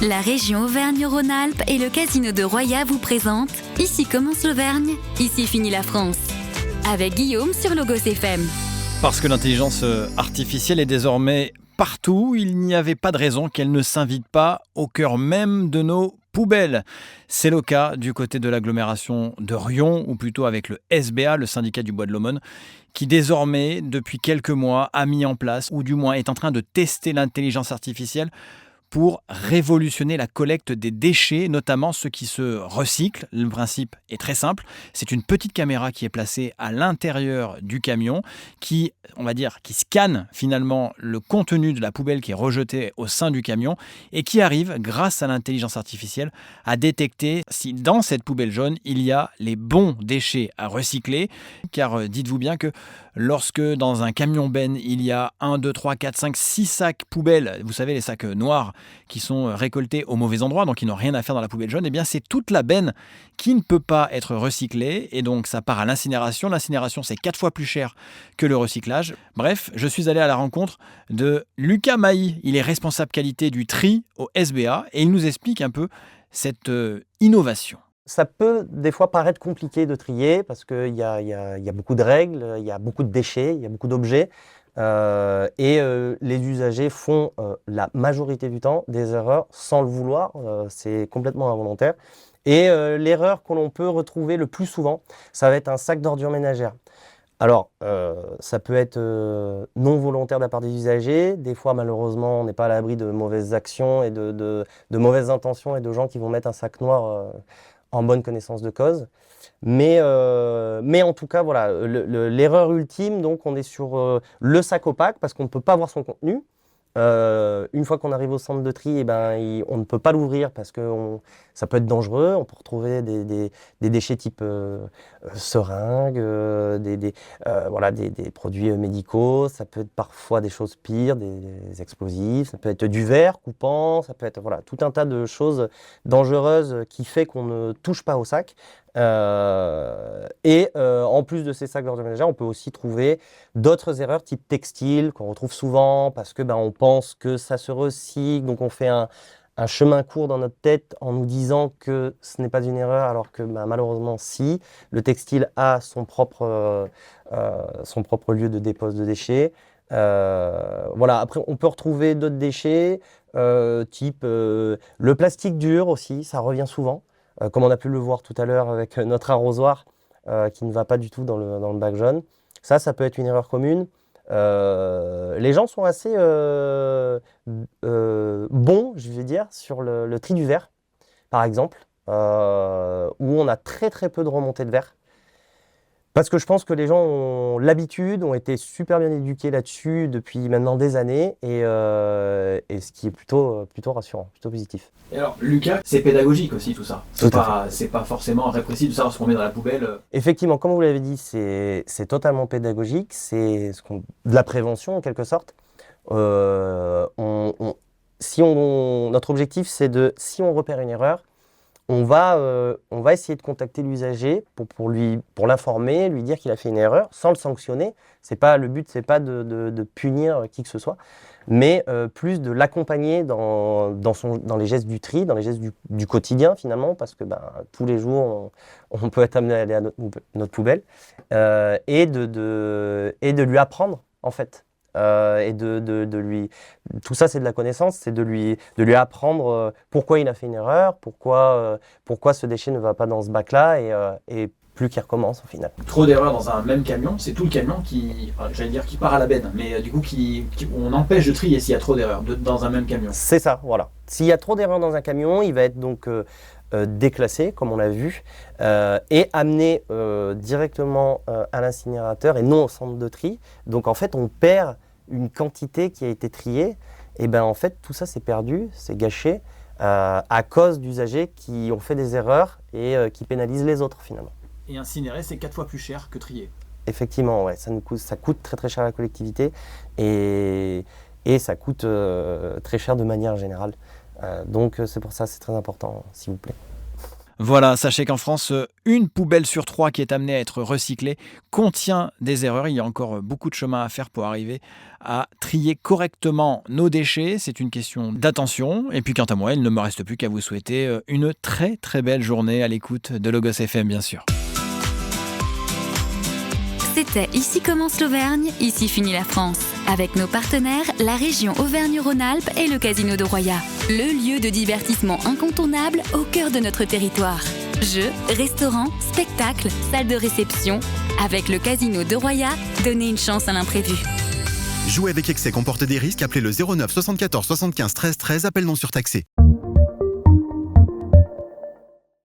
La région Auvergne-Rhône-Alpes et le casino de Roya vous présentent Ici commence l'Auvergne, ici finit la France. Avec Guillaume sur Logos FM. Parce que l'intelligence artificielle est désormais partout, il n'y avait pas de raison qu'elle ne s'invite pas au cœur même de nos poubelles. C'est le cas du côté de l'agglomération de Riom, ou plutôt avec le SBA, le syndicat du bois de l'Aumône, qui désormais, depuis quelques mois, a mis en place, ou du moins est en train de tester l'intelligence artificielle pour révolutionner la collecte des déchets, notamment ceux qui se recyclent. Le principe est très simple. C'est une petite caméra qui est placée à l'intérieur du camion qui scanne finalement le contenu de la poubelle qui est rejetée au sein du camion et qui arrive, grâce à l'intelligence artificielle, à détecter si dans cette poubelle jaune, il y a les bons déchets à recycler. Car dites-vous bien que lorsque dans un camion benne, il y a 1, 2, 3, 4, 5, 6 sacs poubelles, vous savez les sacs noirs qui sont récoltés au mauvais endroit, donc qui n'ont rien à faire dans la poubelle jaune, eh bien c'est toute la benne qui ne peut pas être recyclée et donc ça part à l'incinération. L'incinération, c'est 4 fois plus cher que le recyclage. Bref, je suis allé à la rencontre de Lucas Mailly. Il est responsable qualité du tri au SBA et il nous explique un peu cette innovation. Ça peut des fois paraître compliqué de trier parce qu'il y a beaucoup de règles, il y a beaucoup de déchets, il y a beaucoup d'objets. Les usagers font la majorité du temps des erreurs sans le vouloir, c'est complètement involontaire. Et l'erreur que l'on peut retrouver le plus souvent, ça va être un sac d'ordures ménagères. Alors, ça peut être non volontaire de la part des usagers. Des fois, malheureusement, on n'est pas à l'abri de mauvaises actions et de mauvaises intentions et de gens qui vont mettre un sac noir en bonne connaissance de cause. Mais en tout cas, voilà, l'erreur ultime, donc on est sur le sac opaque parce qu'on ne peut pas voir son contenu. Une fois qu'on arrive au centre de tri, on ne peut pas l'ouvrir parce que ça peut être dangereux. On peut retrouver des déchets type seringues, des produits médicaux. Ça peut être parfois des choses pires, des explosifs. Ça peut être du verre coupant. Ça peut être tout un tas de choses dangereuses qui fait qu'on ne touche pas au sac. En plus de ces sacs d'ordures ménagères, on peut aussi trouver d'autres erreurs type textile qu'on retrouve souvent parce que on pense que ça se recycle, donc on fait un chemin court dans notre tête en nous disant que ce n'est pas une erreur alors que malheureusement si, le textile a son propre lieu de dépose de déchets. Après on peut retrouver d'autres déchets type le plastique dur aussi, ça revient souvent. Comme on a pu le voir tout à l'heure avec notre arrosoir qui ne va pas du tout dans le bac jaune. Ça peut être une erreur commune. Les gens sont assez bons, je vais dire, sur le tri du verre, par exemple, où on a très très peu de remontée de verre. Parce que je pense que les gens ont l'habitude, ont été super bien éduqués là-dessus depuis maintenant des années, et ce qui est plutôt rassurant, plutôt positif. Et alors, Lucas, c'est pédagogique aussi tout ça. C'est pas forcément répressif de savoir ce qu'on met dans la poubelle. Effectivement, comme vous l'avez dit, c'est totalement pédagogique, c'est de la prévention en quelque sorte. Notre objectif, c'est si on repère une erreur, on va essayer de contacter l'usager pour l'informer, lui dire qu'il a fait une erreur, sans le sanctionner. Le but, c'est pas de punir qui que ce soit, mais plus de l'accompagner dans les gestes du tri, dans les gestes du quotidien finalement, parce que tous les jours, on peut être amené à aller à notre poubelle, et de lui apprendre en fait. Tout ça c'est de la connaissance, c'est de lui apprendre pourquoi il a fait une erreur, pourquoi ce déchet ne va pas dans ce bac là et plus qu'il recommence au final. Trop d'erreurs dans un même camion, c'est tout le camion qui part à la benne, mais du coup on empêche de trier s'il y a trop d'erreurs dans un même camion. C'est ça, voilà. S'il y a trop d'erreurs dans un camion, il va être donc déclassé, comme on l'a vu, et amené directement à l'incinérateur et non au centre de tri. Donc en fait, on perd une quantité qui a été triée, et en fait tout ça c'est perdu, c'est gâché à cause d'usagers qui ont fait des erreurs et qui pénalisent les autres finalement. Et incinérer, c'est 4 fois plus cher que trier. Effectivement, ouais, ça coûte très très cher à la collectivité et ça coûte très cher de manière générale. Donc c'est pour ça c'est très important, s'il vous plaît. Voilà, sachez qu'en France, une poubelle sur 3 qui est amenée à être recyclée contient des erreurs. Il y a encore beaucoup de chemin à faire pour arriver à trier correctement nos déchets. C'est une question d'attention. Et puis quant à moi, il ne me reste plus qu'à vous souhaiter une très très belle journée à l'écoute de Logos FM, bien sûr. C'était Ici commence l'Auvergne, ici finit la France. Avec nos partenaires, la région Auvergne-Rhône-Alpes et le Casino de Roya. Le lieu de divertissement incontournable au cœur de notre territoire. Jeux, restaurants, spectacles, salles de réception. Avec le Casino de Roya, donnez une chance à l'imprévu. Jouer avec excès comporte des risques. Appelez le 09 74 75 13 13. Appel non surtaxé.